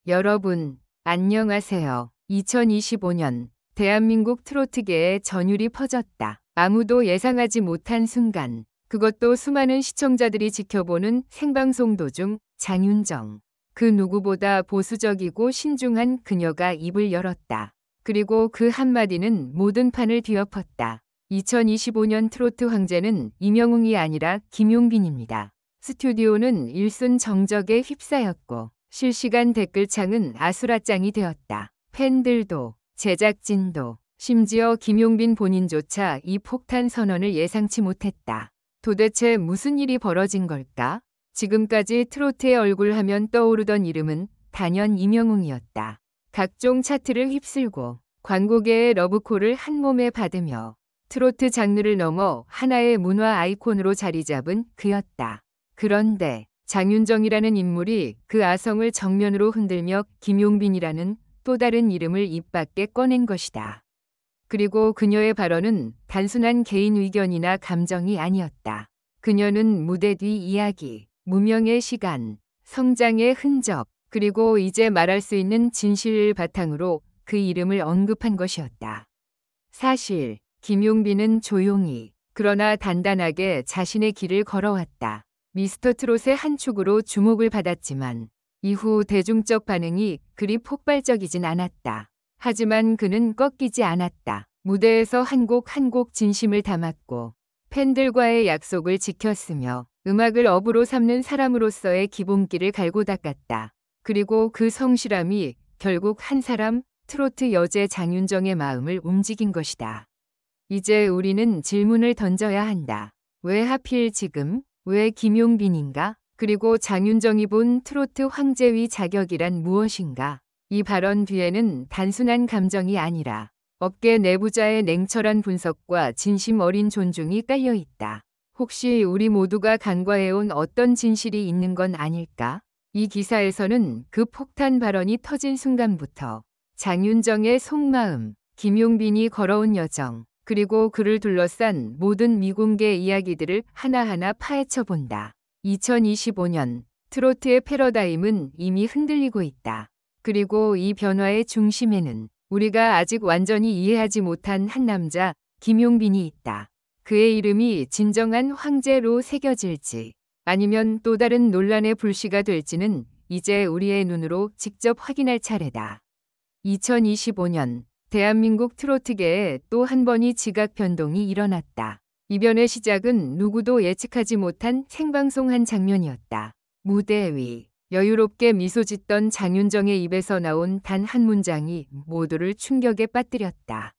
여러분, 안녕하세요. 2025년 대한민국 트로트계에 전율이 퍼졌다. 아무도 예상하지 못한 순간, 그것도 수많은 시청자들이 지켜보는 생방송 도중 장윤정. 그 누구보다 보수적이고 신중한 그녀가 입을 열었다. 그리고 그 한마디는 모든 판을 뒤엎었다. 2025년 트로트 황제는 임영웅이 아니라 김용빈입니다. 스튜디오는 일순 정적에 휩싸였고 실시간 댓글창은 아수라장이 되었다. 팬들도 제작진도 심지어 김용빈 본인조차 이 폭탄 선언을 예상치 못했다. 도대체 무슨 일이 벌어진 걸까? 지금까지 트로트의 얼굴 하면 떠오르던 이름은 단연 임영웅이었다. 각종 차트를 휩쓸고 광고계의 러브콜을 한몸에 받으며 트로트 장르를 넘어 하나의 문화 아이콘으로 자리 잡은 그였다. 그런데 장윤정이라는 인물이 그 아성을 정면으로 흔들며 김용빈이라는 또 다른 이름을 입 밖에 꺼낸 것이다. 그리고 그녀의 발언은 단순한 개인 의견이나 감정이 아니었다. 그녀는 무대 뒤 이야기, 무명의 시간, 성장의 흔적, 그리고 이제 말할 수 있는 진실을 바탕으로 그 이름을 언급한 것이었다. 사실 김용빈은 조용히 그러나 단단하게 자신의 길을 걸어왔다. 미스터 트롯의 한 축으로 주목을 받았지만 이후 대중적 반응이 그리 폭발적이진 않았다. 하지만 그는 꺾이지 않았다. 무대에서 한 곡 한 곡 진심을 담았고 팬들과의 약속을 지켰으며 음악을 업으로 삼는 사람으로서의 기본기를 갈고 닦았다. 그리고 그 성실함이 결국 한 사람, 트로트 여제 장윤정의 마음을 움직인 것이다. 이제 우리는 질문을 던져야 한다. 왜 하필 지금? 왜 김용빈인가? 그리고 장윤정이 본 트로트 황제위 자격이란 무엇인가? 이 발언 뒤에는 단순한 감정이 아니라 업계 내부자의 냉철한 분석과 진심 어린 존중이 깔려 있다. 혹시 우리 모두가 간과해온 어떤 진실이 있는 건 아닐까? 이 기사에서는 그 폭탄 발언이 터진 순간부터 장윤정의 속마음, 김용빈이 걸어온 여정, 그리고 그를 둘러싼 모든 미공개 이야기들을 하나하나 파헤쳐 본다. 2025년 트로트의 패러다임은 이미 흔들리고 있다. 그리고 이 변화의 중심에는 우리가 아직 완전히 이해하지 못한 한 남자, 김용빈이 있다. 그의 이름이 진정한 황제로 새겨질지 아니면 또 다른 논란의 불씨가 될지는 이제 우리의 눈으로 직접 확인할 차례다. 2025년 대한민국 트로트계에 또 한 번의 지각 변동이 일어났다. 이변의 시작은 누구도 예측하지 못한 생방송 한 장면이었다. 무대 위 여유롭게 미소 짓던 장윤정의 입에서 나온 단 한 문장이 모두를 충격에 빠뜨렸다.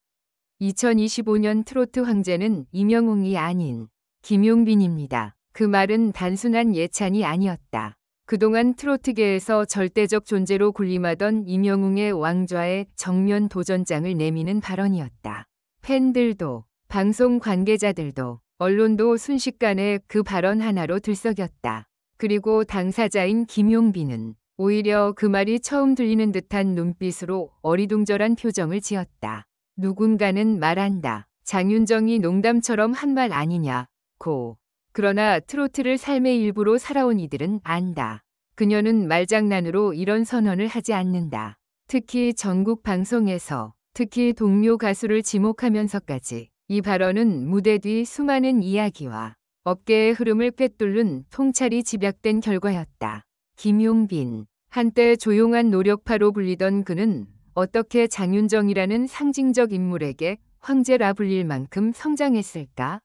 2025년 트로트 황제는 임영웅이 아닌 김용빈입니다. 그 말은 단순한 예찬이 아니었다. 그동안 트로트계에서 절대적 존재로 군림하던 임영웅의 왕좌에 정면 도전장을 내미는 발언이었다. 팬들도, 방송 관계자들도, 언론도 순식간에 그 발언 하나로 들썩였다. 그리고 당사자인 김용빈은 오히려 그 말이 처음 들리는 듯한 눈빛으로 어리둥절한 표정을 지었다. 누군가는 말한다. 장윤정이 농담처럼 한 말 아니냐고. 그러나 트로트를 삶의 일부로 살아온 이들은 안다. 그녀는 말장난으로 이런 선언을 하지 않는다. 특히 전국 방송에서, 특히 동료 가수를 지목하면서까지 이 발언은 무대 뒤 수많은 이야기와 업계의 흐름을 꿰뚫는 통찰이 집약된 결과였다. 김용빈, 한때 조용한 노력파로 불리던 그는 어떻게 장윤정이라는 상징적 인물에게 황제라 불릴 만큼 성장했을까?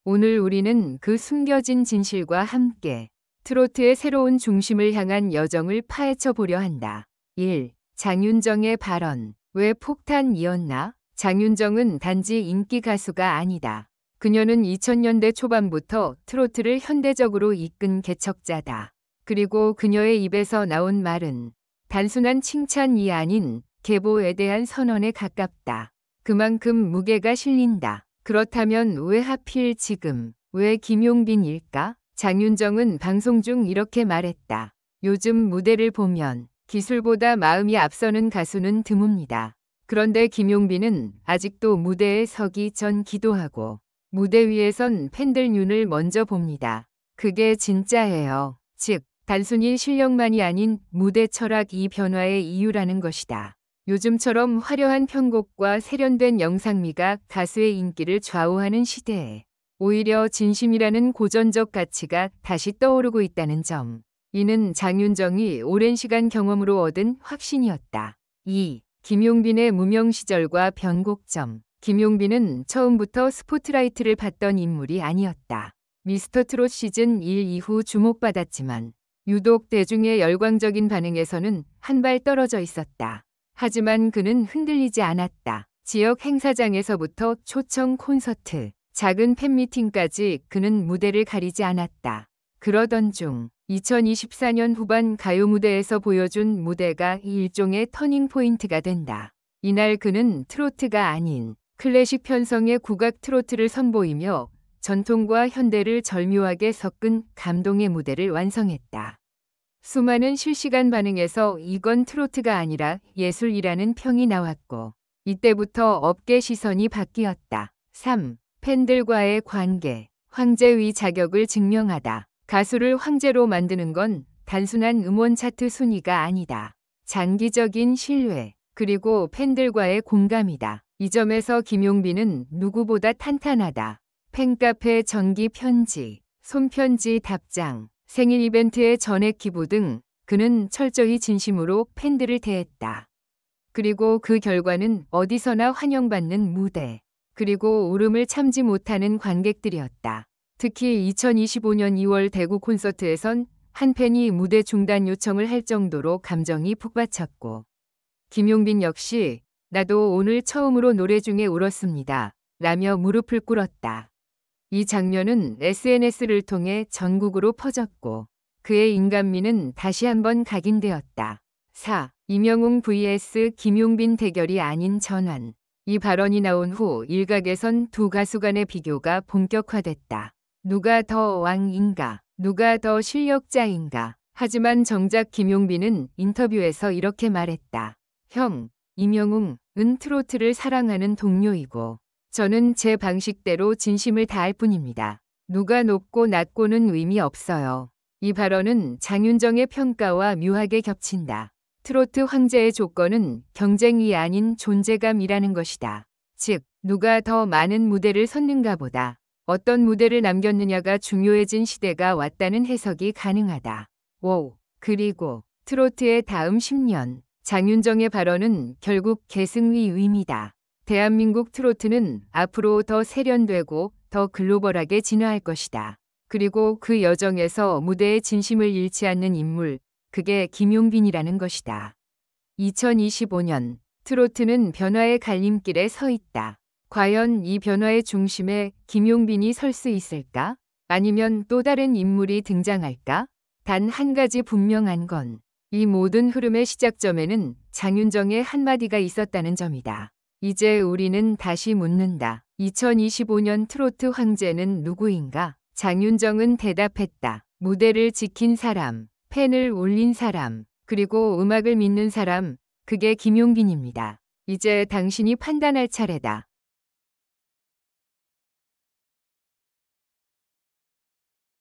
오늘 우리는 그 숨겨진 진실과 함께 트로트의 새로운 중심을 향한 여정을 파헤쳐 보려 한다. 1. 장윤정의 발언. 왜 폭탄이었나? 장윤정은 단지 인기 가수가 아니다. 그녀는 2000년대 초반부터 트로트를 현대적으로 이끈 개척자다. 그리고 그녀의 입에서 나온 말은 단순한 칭찬이 아닌 계보에 대한 선언에 가깝다. 그만큼 무게가 실린다. 그렇다면 왜 하필 지금, 왜 김용빈일까? 장윤정은 방송 중 이렇게 말했다. 요즘 무대를 보면 기술보다 마음이 앞서는 가수는 드뭅니다. 그런데 김용빈은 아직도 무대에 서기 전 기도하고 무대 위에선 팬들 눈을 먼저 봅니다. 그게 진짜예요. 즉 단순히 실력만이 아닌 무대 철학이 변화의 이유라는 것이다. 요즘처럼 화려한 편곡과 세련된 영상미가 가수의 인기를 좌우하는 시대에 오히려 진심이라는 고전적 가치가 다시 떠오르고 있다는 점. 이는 장윤정이 오랜 시간 경험으로 얻은 확신이었다. 2. 김용빈의 무명 시절과 변곡점. 김용빈은 처음부터 스포트라이트를 받던 인물이 아니었다. 미스터트롯 시즌 1 이후 주목받았지만 유독 대중의 열광적인 반응에서는 한 발 떨어져 있었다. 하지만 그는 흔들리지 않았다. 지역 행사장에서부터 초청 콘서트, 작은 팬미팅까지 그는 무대를 가리지 않았다. 그러던 중 2024년 후반 가요 무대에서 보여준 무대가 일종의 터닝포인트가 된다. 이날 그는 트로트가 아닌 클래식 편성의 국악 트로트를 선보이며 전통과 현대를 절묘하게 섞은 감동의 무대를 완성했다. 수많은 실시간 반응에서 이건 트로트가 아니라 예술이라는 평이 나왔고 이때부터 업계 시선이 바뀌었다. 3. 팬들과의 관계. 황제의 자격을 증명하다. 가수를 황제로 만드는 건 단순한 음원 차트 순위가 아니다. 장기적인 신뢰, 그리고 팬들과의 공감이다. 이 점에서 김용빈은 누구보다 탄탄하다. 팬카페 정기 편지, 손편지 답장, 생일 이벤트의 전액 기부 등 그는 철저히 진심으로 팬들을 대했다. 그리고 그 결과는 어디서나 환영받는 무대, 그리고 울음을 참지 못하는 관객들이었다. 특히 2025년 2월 대구 콘서트에선 한 팬이 무대 중단 요청을 할 정도로 감정이 북받쳤고 김용빈 역시 나도 오늘 처음으로 노래 중에 울었습니다. 라며 무릎을 꿇었다. 이 장면은 SNS를 통해 전국으로 퍼졌고 그의 인간미는 다시 한번 각인되었다. 4. 임영웅 vs 김용빈 대결이 아닌 전환. 이 발언이 나온 후 일각에선 두 가수 간의 비교가 본격화됐다. 누가 더 왕인가? 누가 더 실력자인가? 하지만 정작 김용빈은 인터뷰에서 이렇게 말했다. 형, 임영웅은 트로트를 사랑하는 동료이고 저는 제 방식대로 진심을 다할 뿐입니다. 누가 높고 낮고는 의미 없어요. 이 발언은 장윤정의 평가와 묘하게 겹친다. 트로트 황제의 조건은 경쟁이 아닌 존재감이라는 것이다. 즉, 누가 더 많은 무대를 섰는가 보다 어떤 무대를 남겼느냐가 중요해진 시대가 왔다는 해석이 가능하다. 5. 그리고 트로트의 다음 10년. 장윤정의 발언은 결국 계승의 의미다. 대한민국 트로트는 앞으로 더 세련되고 더 글로벌하게 진화할 것이다. 그리고 그 여정에서 무대의 진심을 잃지 않는 인물, 그게 김용빈이라는 것이다. 2025년 트로트는 변화의 갈림길에 서 있다. 과연 이 변화의 중심에 김용빈이 설 수 있을까? 아니면 또 다른 인물이 등장할까? 단 한 가지 분명한 건 이 모든 흐름의 시작점에는 장윤정의 한마디가 있었다는 점이다. 이제 우리는 다시 묻는다. 2025년 트로트 황제는 누구인가? 장윤정은 대답했다. 무대를 지킨 사람, 팬을 울린 사람, 그리고 음악을 믿는 사람, 그게 김용빈입니다. 이제 당신이 판단할 차례다.